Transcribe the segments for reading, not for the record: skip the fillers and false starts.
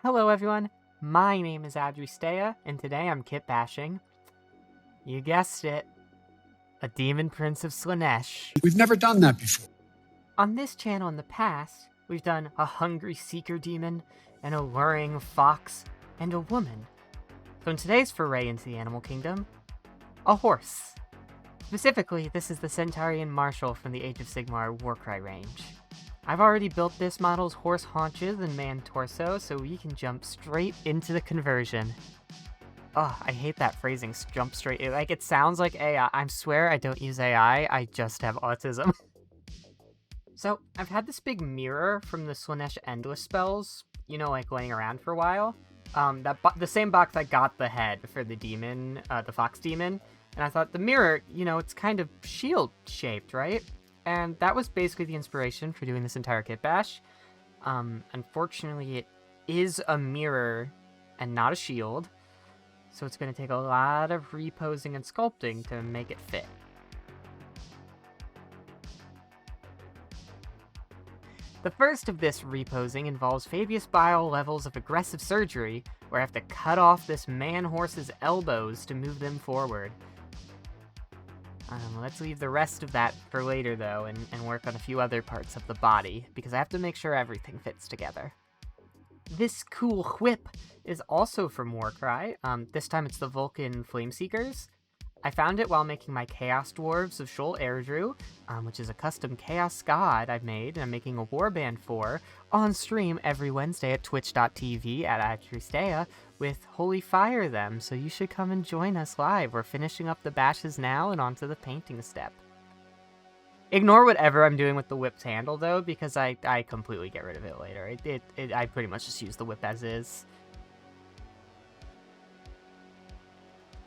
Hello everyone, my name is Adristea, and today I'm Kitbashing. You guessed it, a Demon Prince of Slaanesh. We've never done that before. On this channel in the past, we've done a hungry seeker demon, an alluring fox, and a woman. So in today's foray into the animal kingdom, a horse. Specifically, this is the Centaurion Marshal from the Age of Sigmar Warcry range. I've already built this model's horse haunches and man torso, so we can jump straight into the conversion. Oh, I hate that phrasing, jump straight. It sounds like AI. I swear I don't use AI, I just have autism. So, I've had this big mirror from the Slaanesh Endless spells, like laying around for a while. The same box I got the head for the demon, the fox demon, and I thought the mirror, it's kind of shield-shaped, right? And that was basically the inspiration for doing this entire kit bash. Unfortunately, it is a mirror and not a shield, so it's going to take a lot of reposing and sculpting to make it fit. The first of this reposing involves Fabius Bile levels of aggressive surgery, where I have to cut off this man-horse's elbows to move them forward. Let's leave the rest of that for later, though, and work on a few other parts of the body, because I have to make sure everything fits together. This cool whip is also from Warcry. This time it's the Vulcan Flameseekers. I found it while making my Chaos Dwarves of Shoal Airdru, which is a custom Chaos God I've made, and I'm making a warband for, on stream every Wednesday at twitch.tv/Adristea with Holy Fire them, so you should come and join us live. We're finishing up the bashes now and onto the painting step. Ignore whatever I'm doing with the whip's handle, though, because I completely get rid of it later. I pretty much just use the whip as is.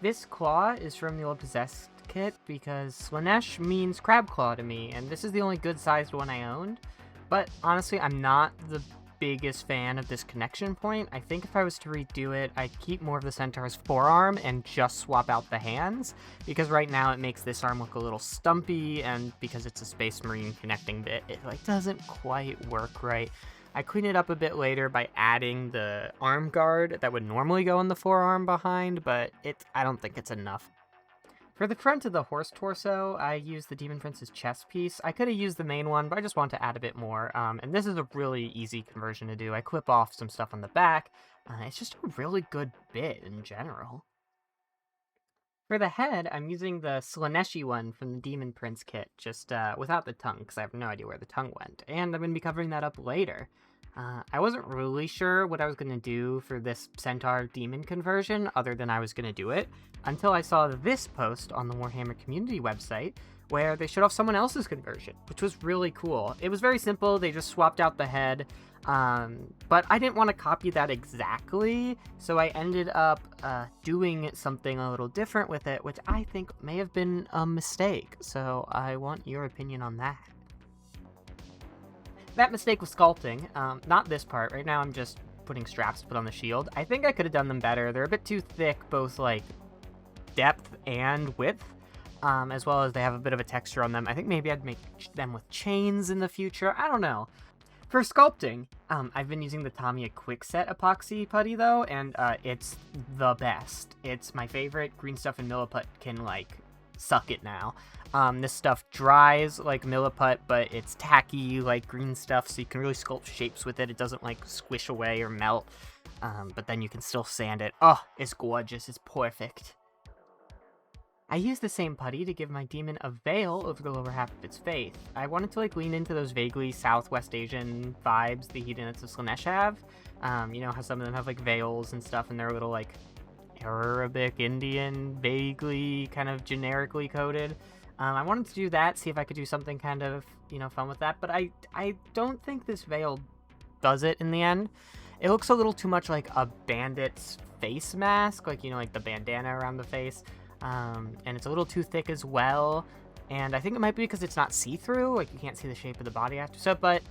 This claw is from the old Possessed kit, because Slaanesh means crab claw to me, and this is the only good-sized one I owned. But honestly, I'm not the biggest fan of this connection point. I think if I was to redo it, I'd keep more of the Centaur's forearm and just swap out the hands, because right now it makes this arm look a little stumpy, and because it's a Space Marine connecting bit, it doesn't quite work right. I clean it up a bit later by adding the arm guard that would normally go on the forearm behind, but I don't think it's enough. For the front of the horse torso, I used the Demon Prince's chest piece. I could have used the main one, but I just want to add a bit more, and this is a really easy conversion to do. I clip off some stuff on the back. It's just a really good bit in general. For the head, I'm using the Slaaneshi one from the Demon Prince kit, just without the tongue, because I have no idea where the tongue went, and I'm going to be covering that up later. I wasn't really sure what I was going to do for this Centaur Demon conversion, other than I was going to do it, until I saw this post on the Warhammer community website, where they showed off someone else's conversion, which was really cool. It was very simple, they just swapped out the head, but I didn't want to copy that exactly, so I ended up doing something a little different with it, which I think may have been a mistake, so I want your opinion on that. That mistake was sculpting, not this part. Right now I'm just putting straps to put on the shield. I think I could have done them better. They're a bit too thick, both depth and width, as well as they have a bit of a texture on them. I think maybe I'd make them with chains in the future. I don't know. For sculpting, I've been using the Tamiya Quickset epoxy putty, though, and it's the best. It's my favorite. Green Stuff and Milliput can, suck it now. This stuff dries like Milliput, but it's tacky like Green Stuff, so you can really sculpt shapes with it. It doesn't squish away or melt, but then you can still sand it. Oh, it's gorgeous. It's perfect. I used the same putty to give my demon a veil over the lower half of its face. I wanted to lean into those vaguely Southwest Asian vibes the Hedonists of Slaanesh have. How some of them have veils and stuff, and they're a little Arabic, Indian, vaguely kind of generically coded. I wanted to do that, see if I could do something kind of, fun with that, but I don't think this veil does it in the end. It looks a little too much like a bandit's face mask, the bandana around the face, and it's a little too thick as well, and I think it might be because it's not see-through, you can't see the shape of the body after, so, but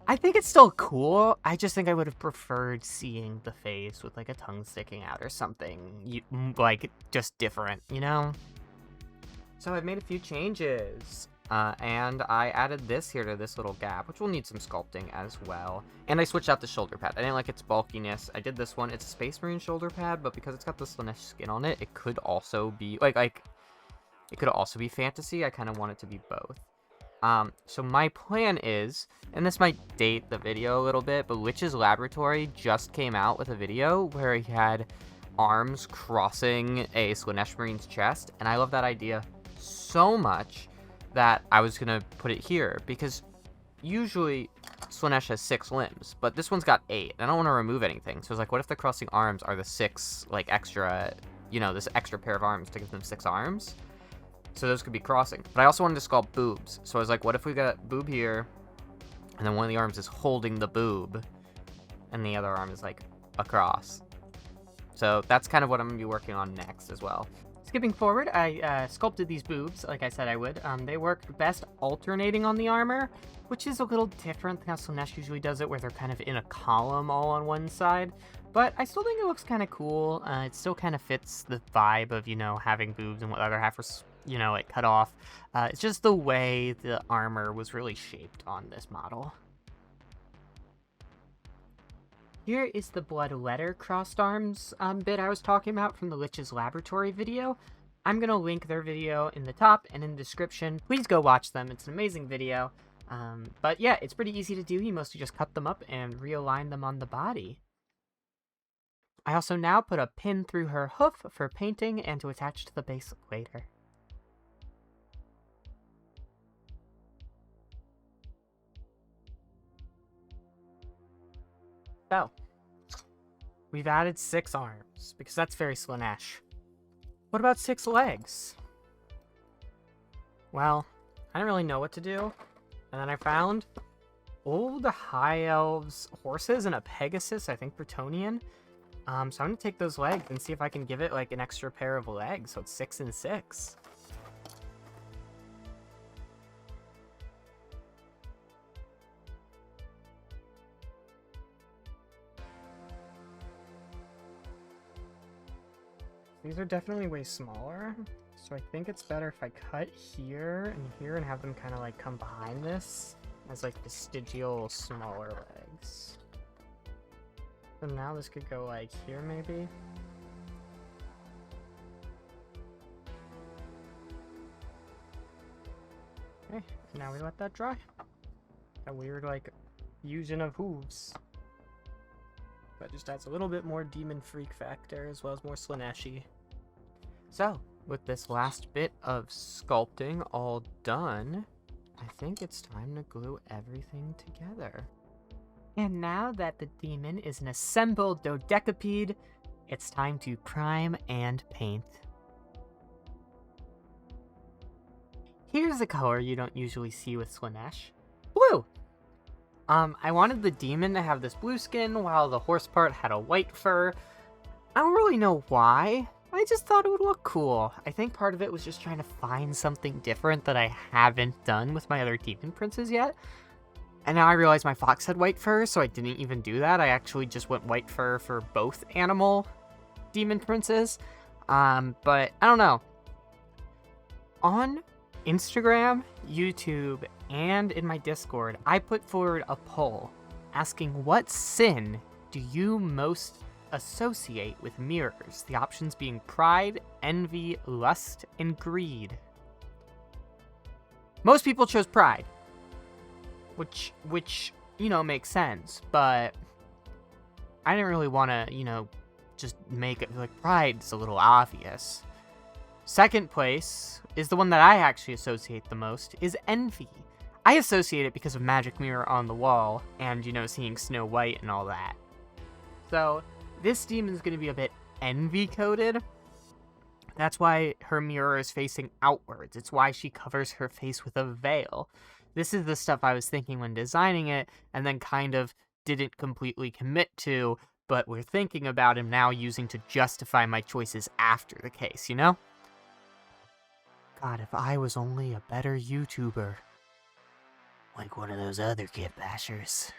I think it's still cool. I just think I would have preferred seeing the face with a tongue sticking out or something, just different, So I've made a few changes. And I added this here to this little gap, which will need some sculpting as well. And I switched out the shoulder pad. I didn't like its bulkiness. I did this one. It's a Space Marine shoulder pad, but because it's got the Slaanesh skin on it, it could also be it could also be fantasy. I kind of want it to be both. So my plan is, and this might date the video a little bit, but Lich's Laboratory just came out with a video where he had arms crossing a Slaanesh Marine's chest, and I love that idea so much that I was gonna put it here, because usually Slaanesh has 6 limbs, but this one's got 8, and I don't want to remove anything, so I was like, what if the crossing arms are the 6, like, extra, you know, this extra pair of arms to give them 6 arms? So those could be crossing. But I also wanted to sculpt boobs, so I was like, what if we got boob here, and then one of the arms is holding the boob, and the other arm is, like, across. So that's kind of what I'm going to be working on next as well. Skipping forward, I sculpted these boobs, like I said I would. They worked best alternating on the armor, which is a little different than how Slaanesh usually does it, where they're kind of in a column all on one side. But I still think it looks kind of cool. It still kind of fits the vibe of, you know, having boobs and what the other half was, you know, like cut off. It's just the way the armor was really shaped on this model. Here is the blood letter crossed arms bit I was talking about from the Lich's Laboratory video. I'm going to link their video in the top and in the description. Please go watch them. It's an amazing video. But yeah, it's pretty easy to do. You mostly just cut them up and realign them on the body. I also now put a pin through her hoof for painting and to attach to the base later. So, we've added 6 arms, because that's very Slaanesh. What about 6 legs? Well, I didn't really know what to do, and then I found old High Elves horses and a Pegasus, I think Bretonnian. So I'm going to take those legs and see if I can give it, like, an extra pair of legs, so it's 6 and 6. These are definitely way smaller, so I think it's better if I cut here and have them kind of like come behind this as like vestigial smaller legs. So now this could go like here maybe. Okay, now we let that dry. A weird like fusion of hooves. But just adds a little bit more demon freak factor as well as more Slaanesh-y. So, with this last bit of sculpting all done, I think it's time to glue everything together. And now that the demon is an assembled dodecapede, it's time to prime and paint. Here's a color you don't usually see with Slaanesh. Blue! I wanted the demon to have this blue skin while the horse part had a white fur. I don't really know why. I just thought it would look cool. I think part of it was just trying to find something different that I haven't done with my other demon princes yet. And now I realize my fox had white fur, so I didn't even do that. I actually just went white fur for both animal demon princes. But I don't know. On Instagram, YouTube, and in my Discord, I put forward a poll asking what sin do you most associate with mirrors? The options being pride, envy, lust, and greed. Most people chose pride, which you know, makes sense, but I didn't really want to, you know, just make it like pride's a little obvious. Second place is the one that I actually associate the most, is envy. I associate it because of Magic Mirror on the Wall and, you know, seeing Snow White and all that. So, this demon's going to be a bit envy-coded. That's why her mirror is facing outwards. It's why she covers her face with a veil. This is the stuff I was thinking when designing it, and then kind of didn't completely commit to, but we're thinking about him now using to justify my choices after the case, you know? God, if I was only a better YouTuber. Like one of those other Kitbashers.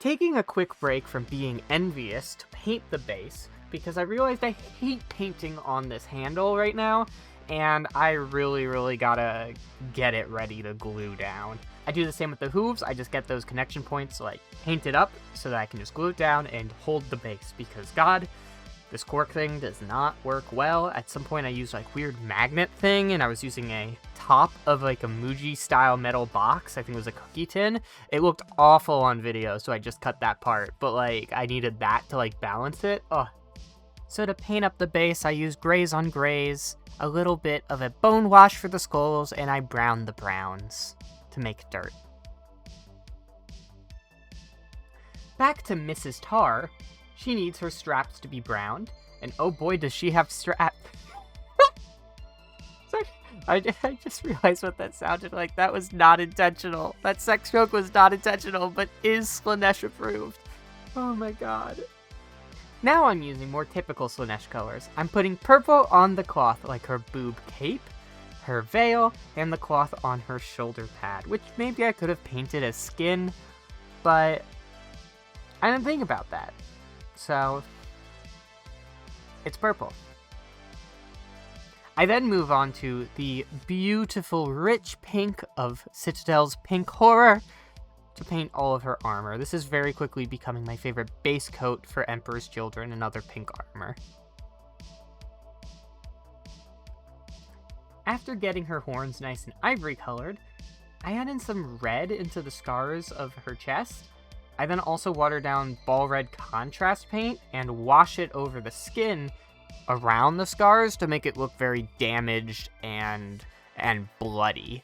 Taking a quick break from being envious to paint the base, because I realized I hate painting on this handle right now. and I really gotta get it ready to glue down. I do the same with the hooves. I just get those connection points like painted up so that I can just glue it down and hold the base, because God, this cork thing does not work well. At some point I used like weird magnet thing, and I was using a top of like a Muji style metal box. I think it was a cookie tin. It looked awful on video, so I just cut that part, but like I needed that to like balance it. Ugh. So to paint up the base, I used grays on grays, a little bit of a bone wash for the skulls, and I browned the browns to make dirt. Back to Mrs. Tar. She needs her straps to be browned, and oh boy does she have straps. Sorry, I just realized what that sounded like. That was not intentional. That sex joke was not intentional, but is Slaanesh approved. Oh my god. Now I'm using more typical Slaanesh colors. I'm putting purple on the cloth, like her boob cape, her veil, and the cloth on her shoulder pad, which maybe I could have painted as skin, but I didn't think about that. So, it's purple. I then move on to the beautiful rich pink of Citadel's Pink Horror to paint all of her armor. This is very quickly becoming my favorite base coat for Emperor's Children and other pink armor. After getting her horns nice and ivory colored, I add in some red into the scars of her chest. I then also water down ball red contrast paint and wash it over the skin around the scars to make it look very damaged and bloody.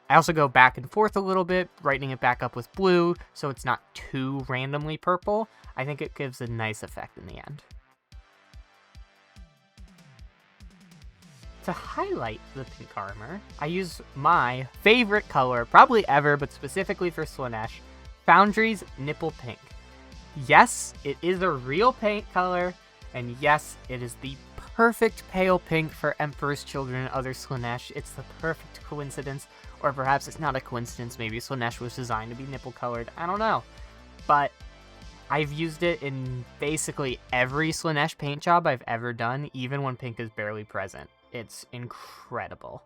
I also go back and forth a little bit, brightening it back up with blue so it's not too randomly purple. I think it gives a nice effect in the end. To highlight the pink armor, I use my favorite color, probably ever, but specifically for Slaanesh, Foundry's Nipple Pink. Yes, it is a real paint color, and yes, it is the perfect pale pink for Emperor's Children and other Slaanesh. It's the perfect coincidence, or perhaps it's not a coincidence. Maybe Slaanesh was designed to be nipple colored. I don't know. But I've used it in basically every Slaanesh paint job I've ever done, even when pink is barely present. It's incredible.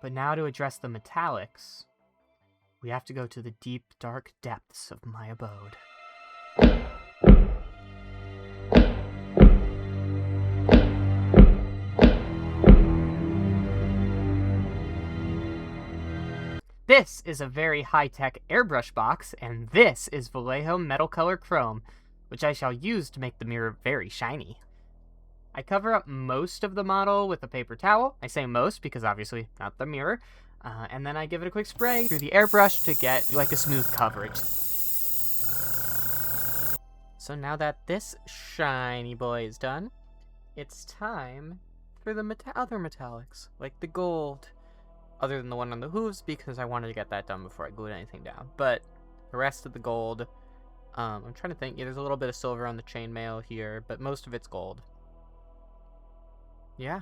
But now to address the metallics, we have to go to the deep, dark depths of my abode. This is a very high-tech airbrush box, and this is Vallejo Metal Color Chrome, which I shall use to make the mirror very shiny. I cover up most of the model with a paper towel. I say most because obviously not the mirror. And then I give it a quick spray through the airbrush to get like a smooth coverage. So now that this shiny boy is done, it's time for the other metallics, like the gold. Other than the one on the hooves, because I wanted to get that done before I glued anything down. But the rest of the gold, I'm trying to think. Yeah, there's a little bit of silver on the chainmail here, but most of it's gold. Yeah,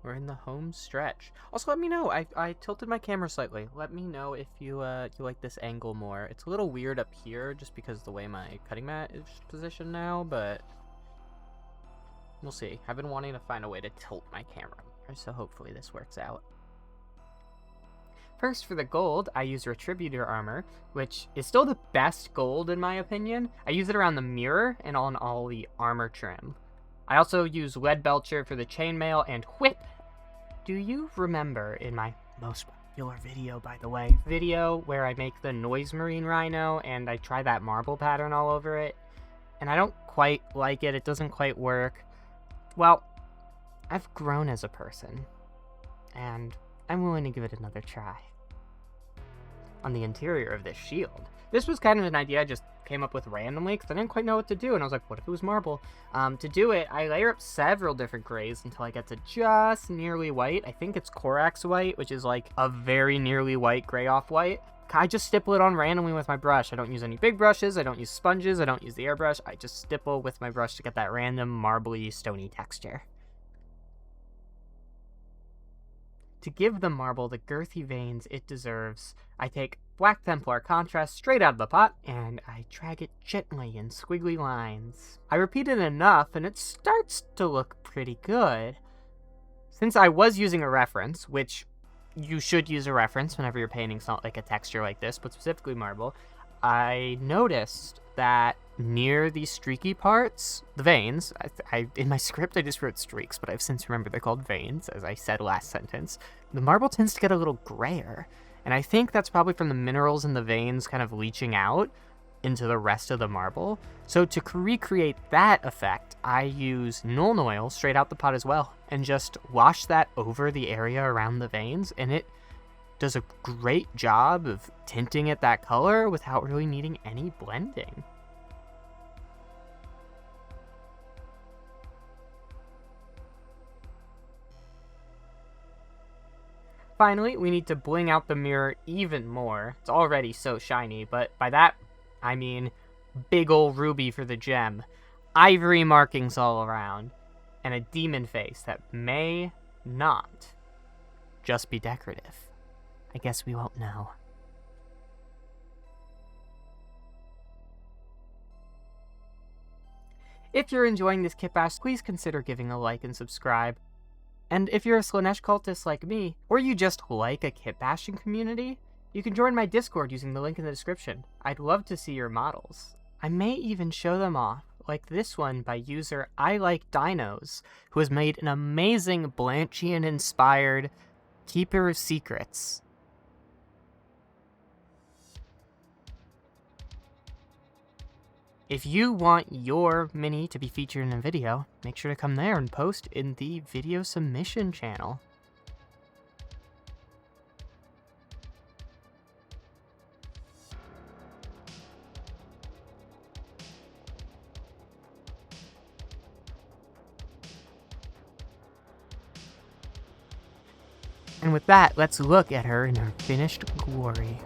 we're in the home stretch. Also, let me know. I tilted my camera slightly. Let me know if you like this angle more. It's a little weird up here just because of the way my cutting mat is positioned now, but we'll see. I've been wanting to find a way to tilt my camera more, so hopefully this works out. First, for the gold, I use Retributor armor, which is still the best gold in my opinion. I use it around the mirror and on all the armor trim. I also use Lead Belcher for the chainmail and whip. Do you remember in my most popular video, by the way, where I make the Noise Marine Rhino and I try that marble pattern all over it, and I don't quite like it, it doesn't quite work? Well, I've grown as a person, and I'm willing to give it another try. On the interior of this shield. This was kind of an idea I just came up with randomly because I didn't quite know what to do, and I was like, what if it was marble? To do it, I layer up several different grays until I get to just nearly white. I think it's Corax white, which is like a very nearly white gray off-white. I just stipple it on randomly with my brush. I don't use any big brushes, I don't use sponges, I don't use the airbrush. I just stipple with my brush to get that random marbly, stony texture. To give the marble the girthy veins it deserves, I take Black Templar contrast straight out of the pot, and I drag it gently in squiggly lines. I repeat it enough, and it starts to look pretty good. Since I was using a reference, which you should use a reference whenever you're painting something like a texture like this, but specifically marble, I noticed that near these streaky parts, the veins, in my script I just wrote streaks, but I've since remembered they're called veins, as I said last sentence, the marble tends to get a little grayer, and I think that's probably from the minerals in the veins kind of leaching out into the rest of the marble. So to recreate that effect, I use Nuln Oil straight out the pot as well, and just wash that over the area around the veins, and it does a great job of tinting it that color without really needing any blending. Finally, we need to bling out the mirror even more. It's already so shiny, but by that, I mean big ol' ruby for the gem, ivory markings all around, and a demon face that may not just be decorative. I guess we won't know. If you're enjoying this kitbash, please consider giving a like and subscribe. And if you're a Slaanesh cultist like me, or you just like a kitbashing community, you can join my Discord using the link in the description. I'd love to see your models. I may even show them off, like this one by user I Like Dinos, who has made an amazing Blanchian-inspired Keeper of Secrets. If you want your mini to be featured in a video, make sure to come there and post in the video submission channel. And with that, let's look at her in her finished glory.